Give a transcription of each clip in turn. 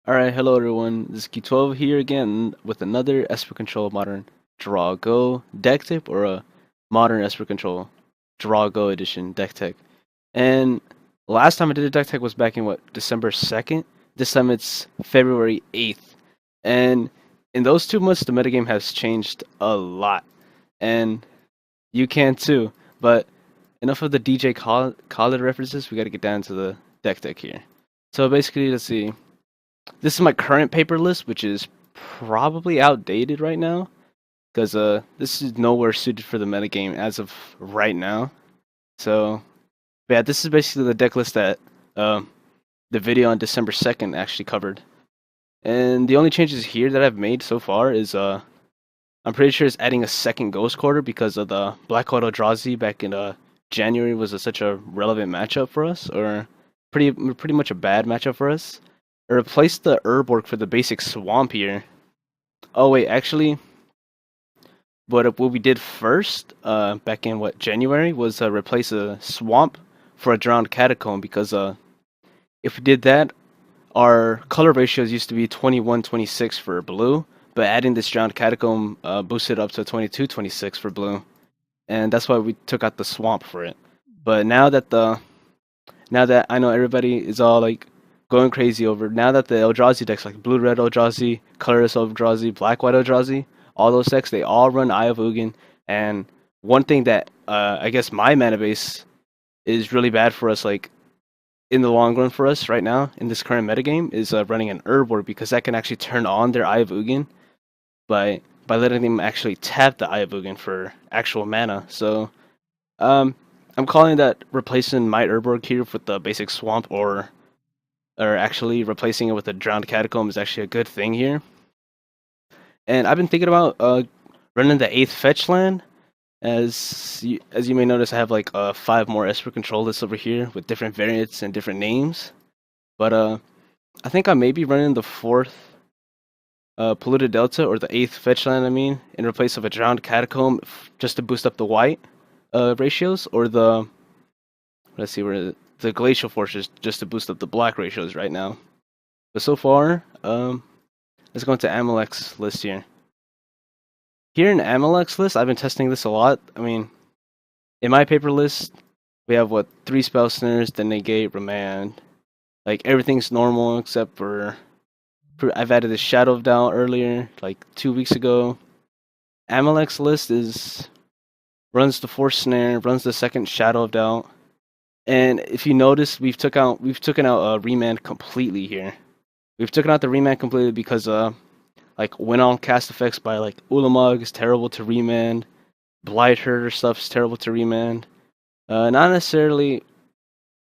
Alright, hello everyone, this is Q12 here again with another Esper Control Modern Draw Go deck tip, or a Modern Esper Control Draw Go edition deck tech. And last time I did a deck tech was back in December 2nd? This time it's February 8th. And in those 2 months the metagame has changed a lot. And you can too. But enough of the DJ Khaled references, we gotta get down to the deck tech here. So basically, let's see. This is my current paper list, which is probably outdated right now, because this is nowhere suited for the metagame as of right now. So, yeah, this is basically the deck list that the video on December 2nd actually covered. And the only changes here that I've made so far is I'm pretty sure it's adding a second Ghost Quarter because of the Black White Eldrazi back in January was such a relevant matchup for us, or pretty much a bad matchup for us. I replaced the herb work for the basic swamp here. Oh wait, actually, what we did first, back in January, was replace a swamp for a drowned catacomb, because if we did that, our color ratios used to be 21-26 for blue, but adding this drowned catacomb boosted up to 22-26 for blue, and that's why we took out the swamp for it. But now that I know everybody is all like going crazy over, now that the Eldrazi decks like blue red Eldrazi, colorless Eldrazi, black white Eldrazi, all those decks, they all run Eye of Ugin. And one thing that I guess my mana base is really bad for us, like in the long run for us right now in this current metagame, is running an herb ward, because that can actually turn on their Eye of Ugin by letting them actually tap the Eye of Ugin for actual mana. So I'm calling that replacing my herb ward here with the basic swamp, or actually replacing it with a drowned catacomb, is actually a good thing here. And I've been thinking about running the 8th fetch land. As you may notice, I have like 5 more Esper control lists over here with different variants and different names. But I think I may be running the 4th Polluted Delta, or the 8th fetch land, I mean, in replace of a drowned catacomb, just to boost up the white ratios, or the, let's see, where the Glacial Fortress, just to boost up the black ratios right now. But so far, let's go into Amalek's list here. Here in Amalek's list, I've been testing this a lot. I mean, in my paper list, we have 3 spell snares, then negate, remand. Like, everything's normal except for I've added the Shadow of Doubt earlier, like 2 weeks ago. Amalek's list runs the 4th snare, runs the 2nd Shadow of Doubt. And if you notice, we've taken out Remand completely here. We've taken out the Remand completely because like win on cast effects by like Ulamog is terrible to Remand, Blighter stuff is terrible to Remand. Not necessarily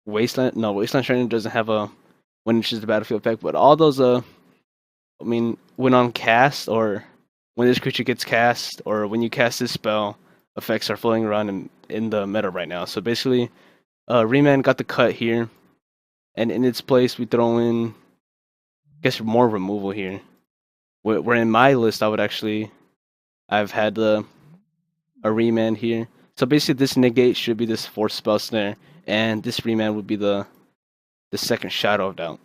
Wasteland. No, Wasteland Strand doesn't have a when it's just the battlefield effect, but all those I mean, when on cast, or when this creature gets cast, or when you cast this spell, effects are floating around in the meta right now. So basically, Remand got the cut here, and in its place we throw in, I guess, more removal here. Where in my list I've had a Remand here. So basically, this negate should be this 4th spell snare, and this Remand would be the 2nd Shadow of Doubt.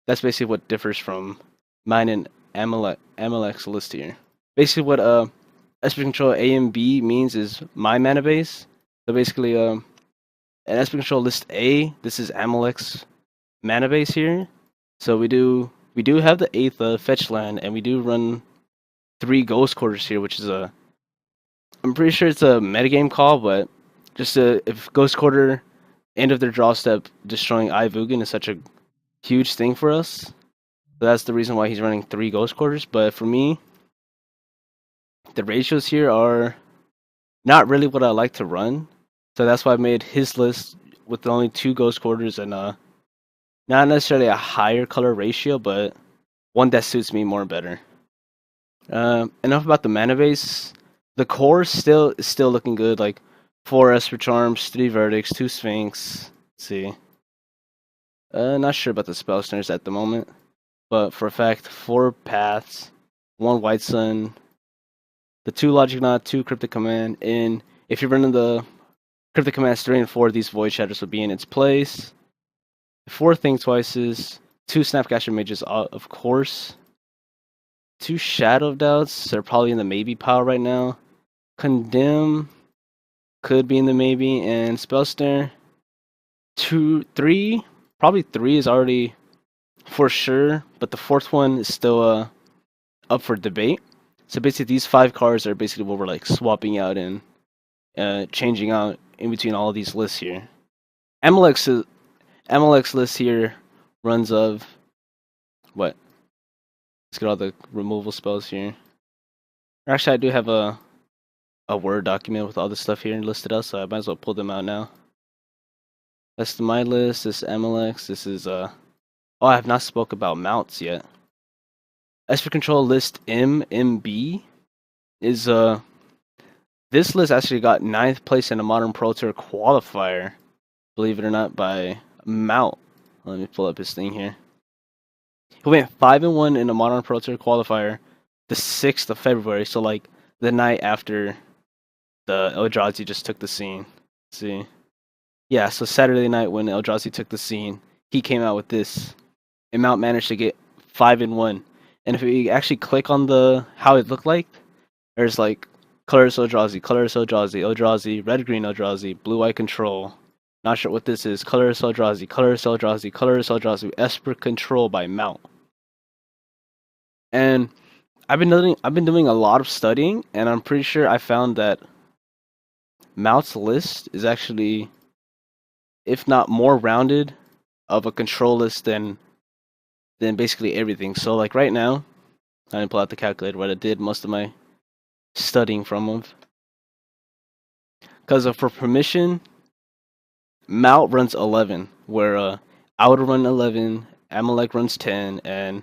That's basically what differs from mine and Amalek's list here. Basically, what Esper Control A and B means is my mana base. So basically, in Esper Control list A, this is Amalek's mana base here. So we do have the 8th fetch land, and we do run 3 Ghost Quarters here, which is I'm pretty sure it's a metagame call, but just if Ghost Quarter, end of their draw step, destroying Eye of Ugin is such a huge thing for us. So that's the reason why he's running 3 Ghost Quarters. But for me, the ratios here are not really what I like to run. So that's why I made his list with only 2 Ghost Quarters, and not necessarily a higher color ratio, but one that suits me more better. Enough about the mana base. The core is still looking good, like 4 Esper Charms, 3 Verdicts, 2 Sphinx. Let's see. Not sure about the spell snares at the moment, but for a fact, 4 Paths, 1 White Sun, the 2 Logic Knot, 2 Cryptic Command, and if you're running the Cryptic Commands 3 and 4, these Void Shatters will be in its place. 4 Think Twices, 2 Snapcaster Mages, of course. 2 Shadow Doubts are probably in the maybe pile right now. Condemn could be in the maybe, and Spell Snare 2, 3, probably 3 is already for sure, but the 4th one is still up for debate. So basically, these 5 cards are basically what we're like swapping out and changing out in between all of these lists here. MLX list here runs of what? Let's get all the removal spells here. Actually, I do have a Word document with all this stuff here listed out, so I might as well pull them out now. That's my list. This is MLX. This is oh, I have not spoke about mounts yet. Esper Control list MMB is this list actually got 9th place in a Modern Pro Tour qualifier, believe it or not, by Mount. Let me pull up his thing here. He went 5-1 in a Modern Pro Tour qualifier the 6th of February, so like the night after the Eldrazi just took the scene. Let's see. Yeah, so Saturday night when Eldrazi took the scene, he came out with this. And Mount managed to get 5-1. And if we actually click on the how it looked like, there's like colors Eldrazi, Eldrazi, red green Eldrazi, blue white control. Not sure what this is. Colors Eldrazi, Esper Control by Mount. And I've been doing a lot of studying, and I'm pretty sure I found that Mount's list is actually, if not more rounded, of a control list than basically everything. So like right now, I didn't pull out the calculator, but I did most of my studying from them. Because for permission, Mount runs 11, where I would run 11, Amalek runs 10, and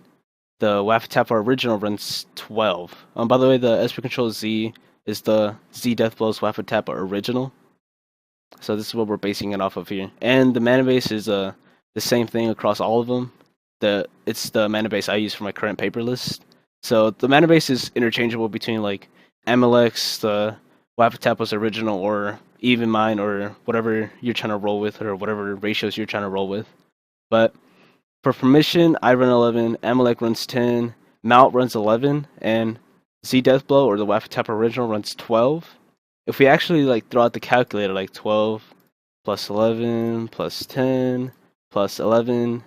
the Wafatafa original runs 12. By the way, the Esper Control Z is the Z Deathblows Wafatafa original. So this is what we're basing it off of here. And the mana base is the same thing across all of them. It's the mana base I use for my current paper list. So the mana base is interchangeable between like MLX, the Wafatapa's original, or even mine, or whatever you're trying to roll with, or whatever ratios you're trying to roll with. But for permission, I run 11, Amalek runs 10, Mount runs 11, and Z Deathblow, or the Wafatafa original, runs 12. If we actually like throw out the calculator, like 12 plus 11 plus 10 plus 11,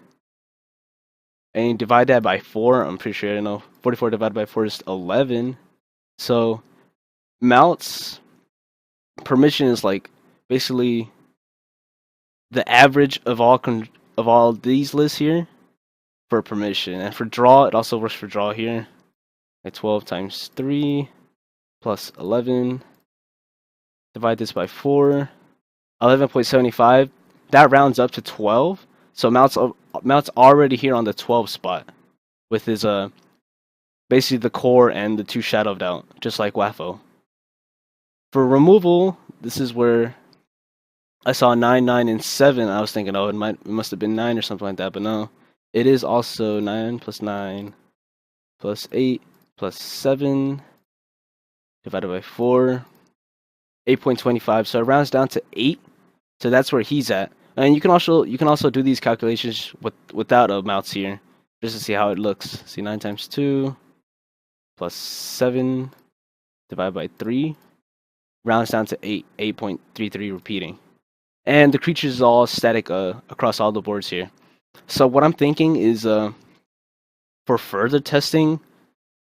and you divide that by 4, I'm pretty sure, 44 divided by 4 is 11. So Mount's permission is like basically the average of all these lists here for permission. And for draw, it also works for draw here. Like 12 times 3 plus 11. Divide this by 4. 11.75. That rounds up to 12. So Mount's already here on the 12 spot with his basically the core and the 2 shadowed out, just like Waffo. For removal, this is where I saw 9, 9, and 7. I was thinking, oh, it must have been 9 or something like that, but no. It is also 9 plus 9 plus 8 plus 7 divided by 4. 8.25. So it rounds down to 8. So that's where he's at. And you can also do these calculations without mounts here, just to see how it looks. See, 9 times 2 plus 7 divided by 3 rounds down to 8. 8.33 repeating. And the creatures is all static across all the boards here. So what I'm thinking is for further testing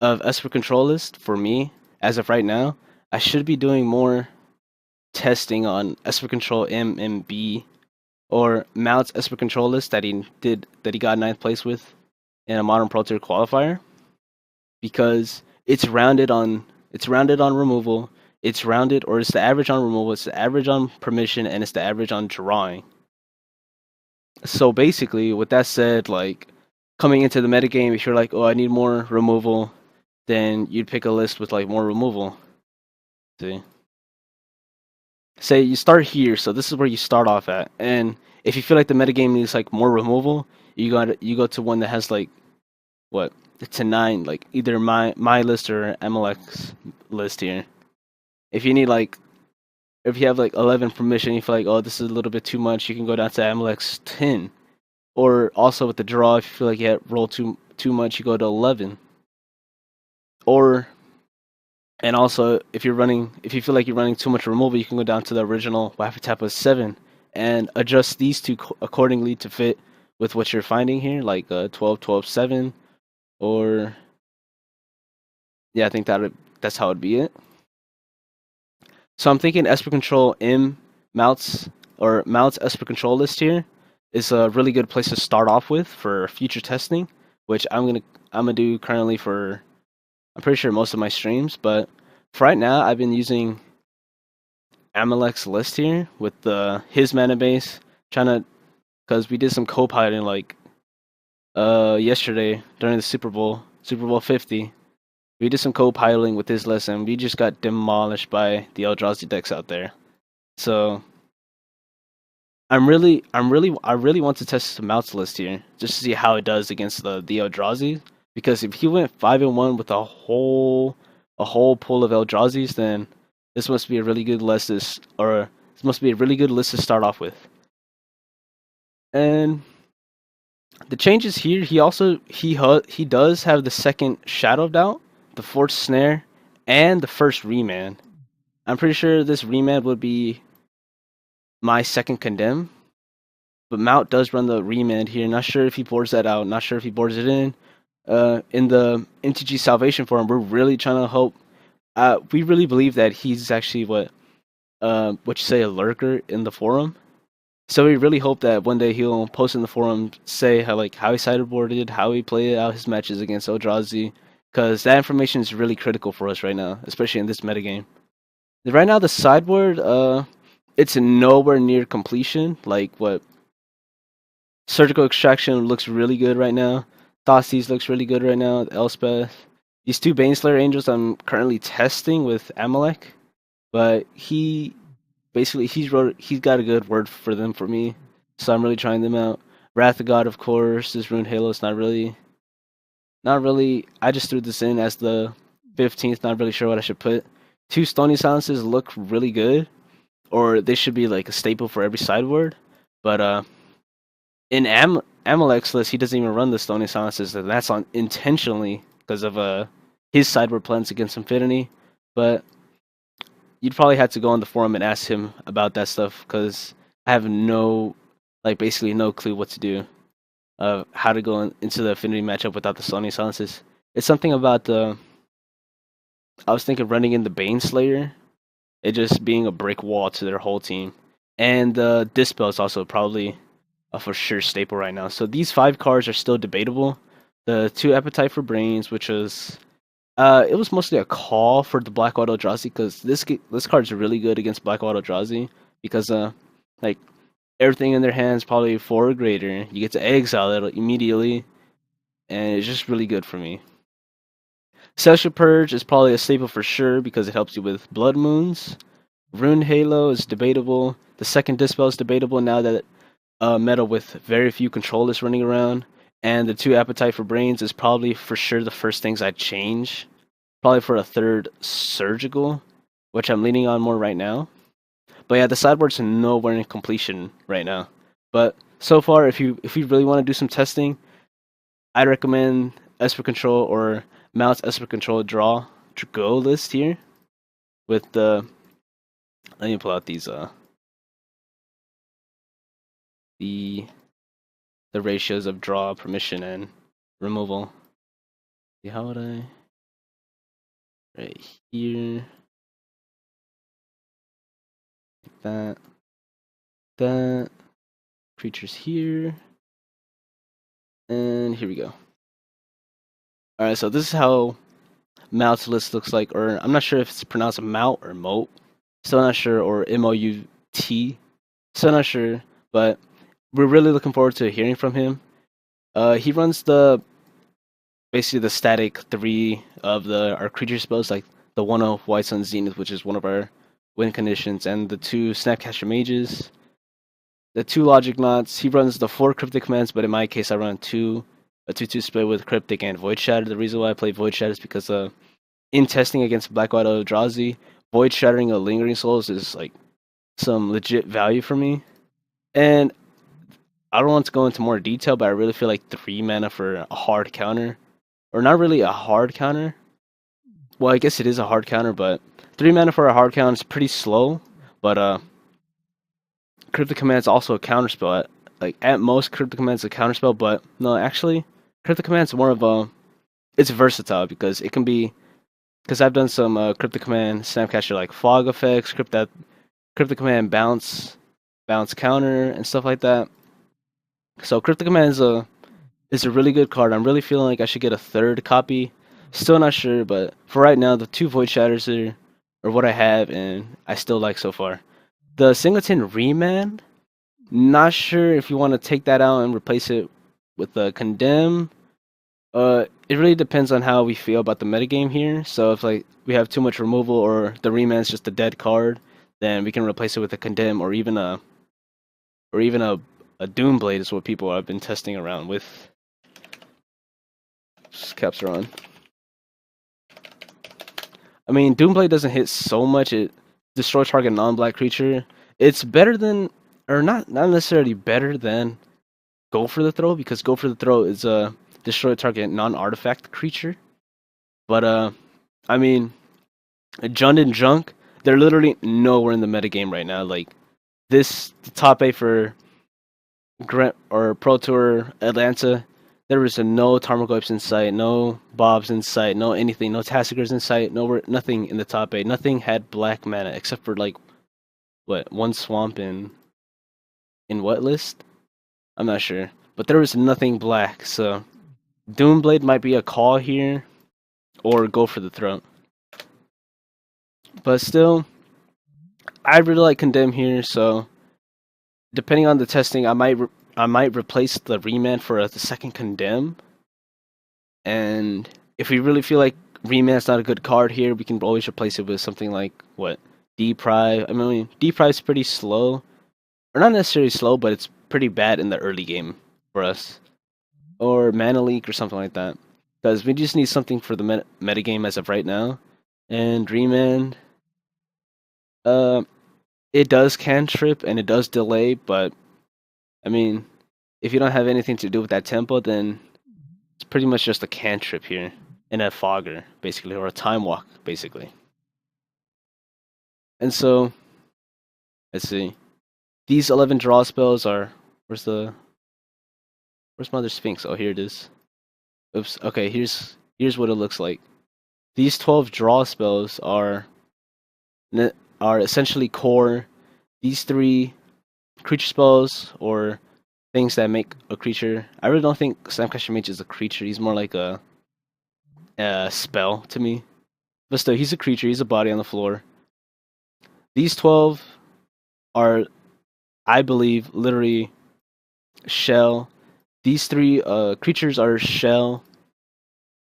of Esper Control list, for me, as of right now, I should be doing more testing on Esper Control MMB or Mount's Esper Control list that he got 9th place with in a Modern Pro Tour qualifier, because it's rounded on removal, it's rounded, or it's the average on removal, it's the average on permission, and it's the average on drawing. So basically, with that said, like coming into the metagame, if you're like, oh, I need more removal, then you'd pick a list with like more removal. See? Say you start here, so this is where you start off at. And if you feel like the metagame needs like more removal, you go to one that has like what, to 9, like either my list or MLX list here. If you need if you have like 11 permission, you feel like, oh, this is a little bit too much, you can go down to MLX 10 Or also with the draw, if you feel like you roll too much, you go to 11. Or and also if you feel like you're running too much removal, you can go down to the original Wapatapa 7 and adjust these two accordingly to fit with what you're finding here, like 12, 12, 7, or yeah, I think that's how it'd be it. So I'm thinking Esper Control Mounts Esper Control list here is a really good place to start off with for future testing, which I'm gonna do currently for, I'm pretty sure, most of my streams. But for right now, I've been using Amalek's list here with his mana base, because we did some co-piloting like yesterday during the Super Bowl 50. We did some co-piloting with his list, and we just got demolished by the Eldrazi decks out there. So I really want to test the Mounts list here, just to see how it does against the Eldrazi. Because if he went 5-1 with a whole pool of Eldrazi's, then this must be a really good list to start off with. And the changes here, he does have the second Shadow of Doubt, the fourth Snare, and the first Remand. I'm pretty sure this Remand would be my second Condemn, but Mount does run the Remand here. Not sure if he boards that out. Not sure if he boards it in. In the MTG Salvation Forum, we're really trying to hope. We really believe that he's actually what you say, a lurker in the forum. So we really hope that one day he'll post in the forum, say how he sideboarded, how he played out his matches against Eldrazi, because that information is really critical for us right now, especially in this metagame. Right now, the sideboard, it's nowhere near completion. Surgical Extraction looks really good right now. Thoughtseize looks really good right now. Elspeth. These two Baneslayer Angels I'm currently testing with Amalek, but he's got a good word for them for me, so I'm really trying them out. Wrath of God, of course. This Rune Halo is not really. I just threw this in as the 15th. Not really sure what I should put. Two Stony Silences look really good, or they should be like a staple for every sideboard. But in Amalek's list, he doesn't even run the Stony Silences, and that's on intentionally because of his sideboard plans against Infinity. But you'd probably have to go on the forum and ask him about that stuff, because I have basically no clue what to do, how to go into the Affinity matchup without the Stony Silences. It's something about I was thinking running in the Baneslayer, it just being a brick wall to their whole team. And Dispel is also probably a for sure staple right now. So these 5 cards are still debatable. The 2 Appetite for Brains, which was it was mostly a call for the Black White Eldrazi, because this card's really good against Black White Eldrazi, because everything in their hands probably 4 or greater. You get to exile it immediately, and it's just really good for me. Celestial Purge is probably a staple for sure, because it helps you with Blood Moons. Rune Halo is debatable. The second Dispel is debatable now that meta with very few controllers running around. And the 2 Appetite for Brains is probably for sure the first things I'd change. Probably for a third Surgical, which I'm leaning on more right now. But yeah, the sideboard's nowhere in completion right now. But so far, if you really want to do some testing, I'd recommend Esper Control or Mount's Esper Control Draw to Go list here. With the, let me pull out these the ratios of draw, permission, and removal. See, how would I? Right here. Like that. Creatures here. And here we go. Alright, so this is how Mout's list looks like, or I'm not sure if it's pronounced Mout or Moat. Still not sure, or M-O-U-T. Still not sure, but we're really looking forward to hearing from him. He runs basically the static 3 of our creature spells, like the 1 White Sun Zenith, which is one of our win conditions, and the 2 Snapcaster Mages, the 2 Logic Knots. He runs the 4 Cryptic Commands, but in my case, I run a 2/2 split with Cryptic and Void Shatter. The reason why I play Void Shatter is because in testing against Black White Eldrazi, Void Shattering a Lingering Souls is like some legit value for me. And I don't want to go into more detail, but I really feel like 3 mana for a hard counter, or not really a hard counter. Well, I guess it is a hard counter, but 3 mana for a hard counter is pretty slow. But Cryptic Command is also a counterspell. Like at most, Cryptic Command is a counterspell, but no, actually, Cryptic Command is more of a. It's versatile because it can be. Because I've done some Cryptic Command Snapcaster like fog effects, Cryptic Command bounce counter, and stuff like that. So Cryptic Command is a really good card. I'm really feeling like I should get a third copy. Still not sure, but for right now, the 2 Void Shatters are what I have, and I still like so far. The Singleton Remand, not sure if you want to take that out and replace it with the Condemn. It really depends on how we feel about the metagame here. So if like we have too much removal or the Remand's just a dead card, then we can replace it with a Condemn or even a Doomblade is what people have been testing around with. Caps are on. I mean, Doomblade doesn't hit so much. It destroys target non-black creature. It's better than, or not necessarily better than, Go for the Throw, because Go for the Throw is a destroy target non-artifact creature. But I mean, Jund and Junk, they're literally nowhere in the metagame right now. Like this, the top 8 for Grant or Pro Tour Atlanta, there was no Tarmogoyfs in sight, no Bobs in sight, no anything, no Tassigers in sight, nothing in the top 8. Nothing had black mana except for like what, one swamp in what list? I'm not sure, but there was nothing black. So Doomblade might be a call here, or Go for the Throat. But still, I really like Condemn here. So depending on the testing, I might replace the Remand for the second Condemn. And if we really feel like Remand's not a good card here, we can always replace it with something like what, Deprive. I mean, Deprive's pretty slow, or not necessarily slow, but it's pretty bad in the early game for us, or Mana Leak or something like that. Because we just need something for the meta game as of right now. And Remand, it does cantrip and it does delay, but I mean, if you don't have anything to do with that tempo, then it's pretty much just a cantrip here and a fogger, basically, or a time walk, basically. And so, let's see. These 11 draw spells are. Where's my other Sphinx? Oh, here it is. Oops. Okay, here's what it looks like. These 12 draw spells are essentially core. These 3 creature spells or things that make a creature. I really don't think Snapcaster Mage is a creature. He's more like a spell to me. But still, he's a creature. He's a body on the floor. These 12 are, I believe, literally shell. These 3 creatures are shell.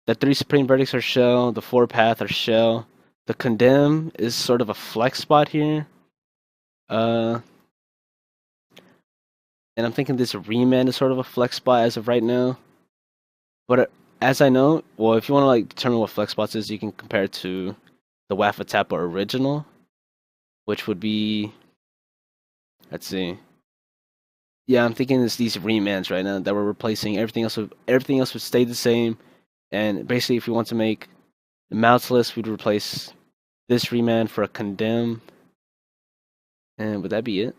The 3 Supreme Verdicts are shell. The 4 Path are shell. The Condemn is sort of a flex spot here. And I'm thinking this Remand is sort of a flex spot as of right now. But as I know, well, if you want to like determine what flex spots is, you can compare it to the Wafatapa original, which would be, let's see. Yeah, I'm thinking it's these Remands right now that we're replacing. Everything else would stay the same. And basically, if we want to make the Mouthless, we'd replace this Remand for a Condemn. And would that be it?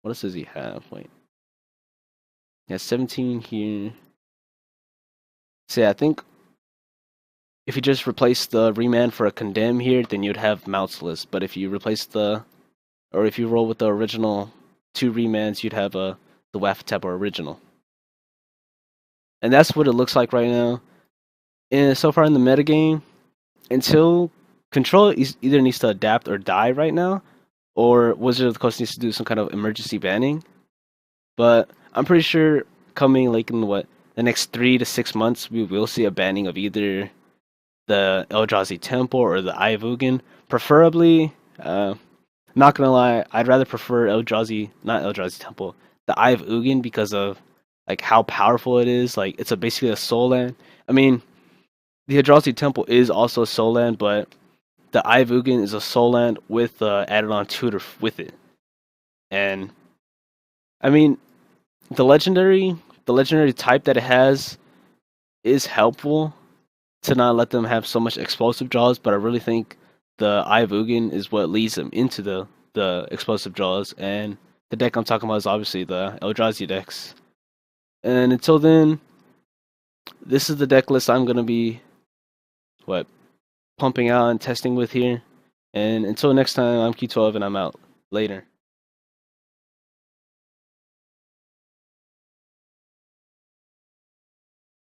What else does he have? Wait. He has 17 here. So yeah, I think if you just replace the Remand for a Condemn here, then you'd have Mouthless. But if you if you roll with the original 2 Remands, you'd have the Wafatapa original. And that's what it looks like right now. And so far in the metagame, until Control either needs to adapt or die right now, or Wizard of the Coast needs to do some kind of emergency banning. But I'm pretty sure coming like in the next 3 to 6 months, we will see a banning of either the Eldrazi Temple or the Eye of Ugin. Preferably, not gonna lie, I'd rather prefer not Eldrazi Temple, the Eye of Ugin, because of like how powerful it is. Like it's basically a soul land. I mean, the Eldrazi Temple is also a soul land, but the Eye of Ugin is a soul land with added on tutor with it. And I mean, the legendary type that it has is helpful to not let them have so much explosive draws, but I really think the Eye of Ugin is what leads them into the explosive draws, and the deck I'm talking about is obviously the Eldrazi decks. And until then, this is the deck list I'm gonna be pumping out and testing with here. And until next time, I'm Q12 and I'm out. Later.